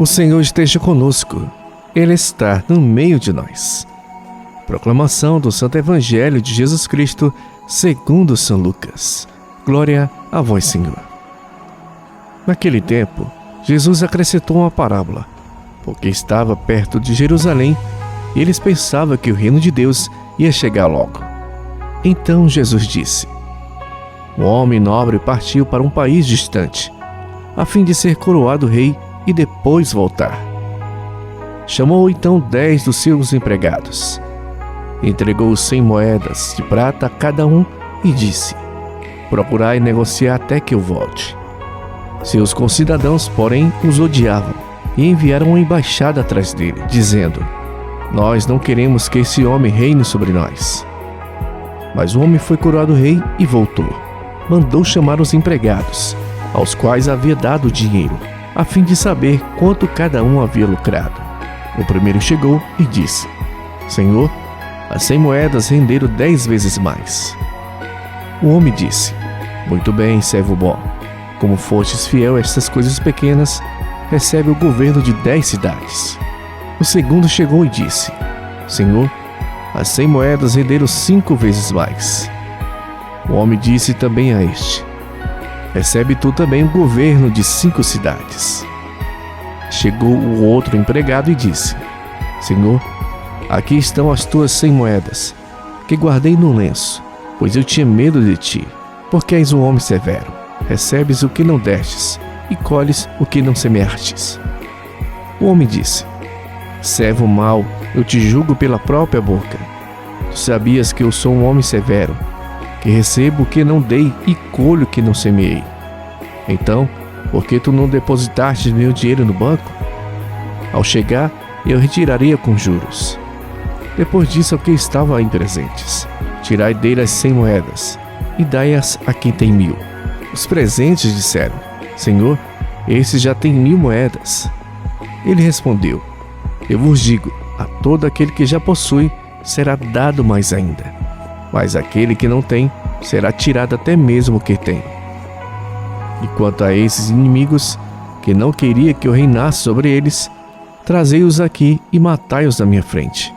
O Senhor esteja conosco. Ele está no meio de nós. Proclamação do Santo Evangelho de Jesus Cristo, segundo São Lucas. Glória a vós, Senhor. Naquele tempo, Jesus acrescentou uma parábola, porque estava perto de Jerusalém e eles pensavam que o reino de Deus ia chegar logo. Então Jesus disse: um homem nobre partiu para um país distante, a fim de ser coroado rei e depois voltar. Chamou então 10 dos seus empregados, entregou 100 moedas de prata a cada um e disse: procurai negociar até que eu volte. Seus concidadãos, porém, os odiavam e enviaram uma embaixada atrás dele, dizendo: nós não queremos que esse homem reine sobre nós. Mas o homem foi coroado rei e voltou. Mandou chamar os empregados, aos quais havia dado dinheiro, a fim de saber quanto cada um havia lucrado. O primeiro chegou e disse: Senhor, as 100 moedas renderam 10 vezes mais. O homem disse: muito bem, servo bom. Como fostes fiel a estas coisas pequenas, recebe o governo de 10 cidades. O segundo chegou e disse: Senhor, as 100 moedas renderam 5 vezes mais. O homem disse também a este: recebe tu também o governo de 5 cidades. Chegou o outro empregado e disse: Senhor, aqui estão as tuas 100 moedas, que guardei no lenço, pois eu tinha medo de ti, porque és um homem severo. Recebes o que não destes, e colhes o que não semeastes. O homem disse: servo mau, eu te julgo pela própria boca. Tu sabias que eu sou um homem severo, que recebo o que não dei e colho o que não semeei. Então, por que tu não depositaste meu dinheiro no banco? Ao chegar, eu retiraria com juros. Depois disso, ao que estava aí presentes, tirai dele as 100 moedas e dai-as a quem tem 1000. Os presentes disseram: Senhor, esse já tem 1000 moedas. Ele respondeu: eu vos digo, a todo aquele que já possui será dado mais ainda, mas aquele que não tem será tirado até mesmo o que tem. E quanto a esses inimigos, que não queria que eu reinasse sobre eles, trazei-os aqui e matai-os na minha frente.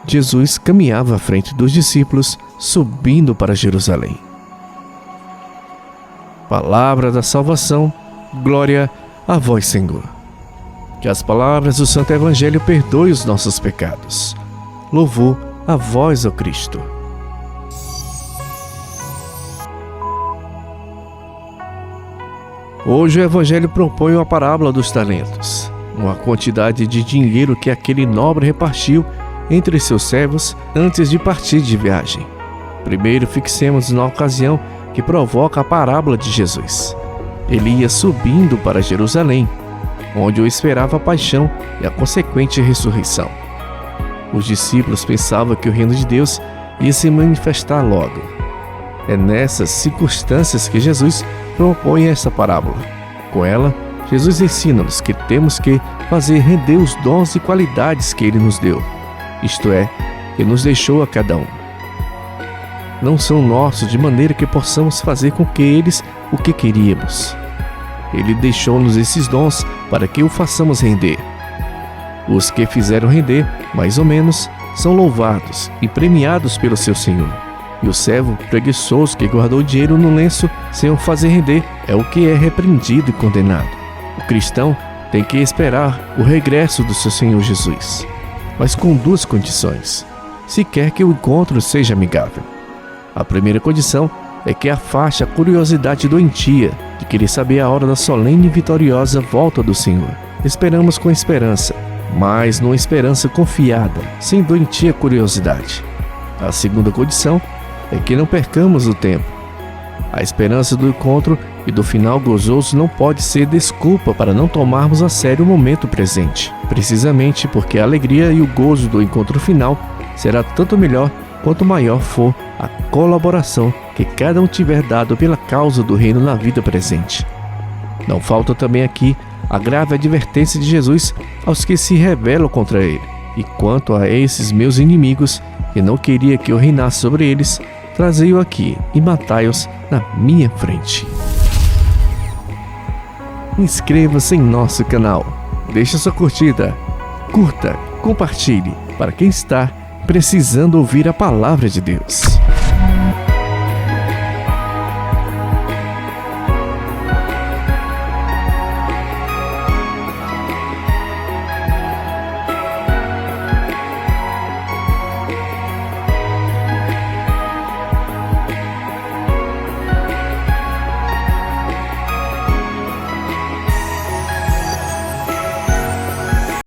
Jesus caminhava à frente dos discípulos, subindo para Jerusalém. Palavra da salvação, glória a vós, Senhor. Que as palavras do Santo Evangelho perdoem os nossos pecados. Louvor a vós, ó Cristo. Hoje o Evangelho propõe uma parábola dos talentos, uma quantidade de dinheiro que aquele nobre repartiu entre seus servos antes de partir de viagem. Primeiro fixemos na ocasião que provoca a parábola de Jesus. Ele ia subindo para Jerusalém, onde o esperava a paixão e a consequente ressurreição. Os discípulos pensavam que o reino de Deus ia se manifestar logo. É nessas circunstâncias que Jesus propõe essa parábola. Com ela, Jesus ensina-nos que temos que fazer render os dons e qualidades que Ele nos deu, isto é, que nos deixou a cada um. Não são nossos de maneira que possamos fazer com que eles o que queríamos. Ele deixou-nos esses dons para que o façamos render. Os que fizeram render, mais ou menos, são louvados e premiados pelo seu Senhor. E o servo preguiçoso que guardou dinheiro no lenço sem o fazer render é o que é repreendido e condenado. O cristão tem que esperar o regresso do seu Senhor Jesus, mas com 2 condições, se quer que o encontro seja amigável. A primeira condição é que afaste a curiosidade doentia de querer saber a hora da solene e vitoriosa volta do Senhor. Esperamos com esperança, mas numa esperança confiada, sem doentia curiosidade. A segunda condição é que não percamos o tempo. A esperança do encontro e do final gozoso não pode ser desculpa para não tomarmos a sério o momento presente, precisamente porque a alegria e o gozo do encontro final será tanto melhor quanto maior for a colaboração que cada um tiver dado pela causa do reino na vida presente. Não falta também aqui a grave advertência de Jesus aos que se rebelam contra ele. E quanto a esses meus inimigos, que não queria que eu reinasse sobre eles, trazei-o aqui e matai-os na minha frente. Inscreva-se em nosso canal Deixe sua curtida, curta, compartilhe para quem está precisando ouvir a palavra de Deus.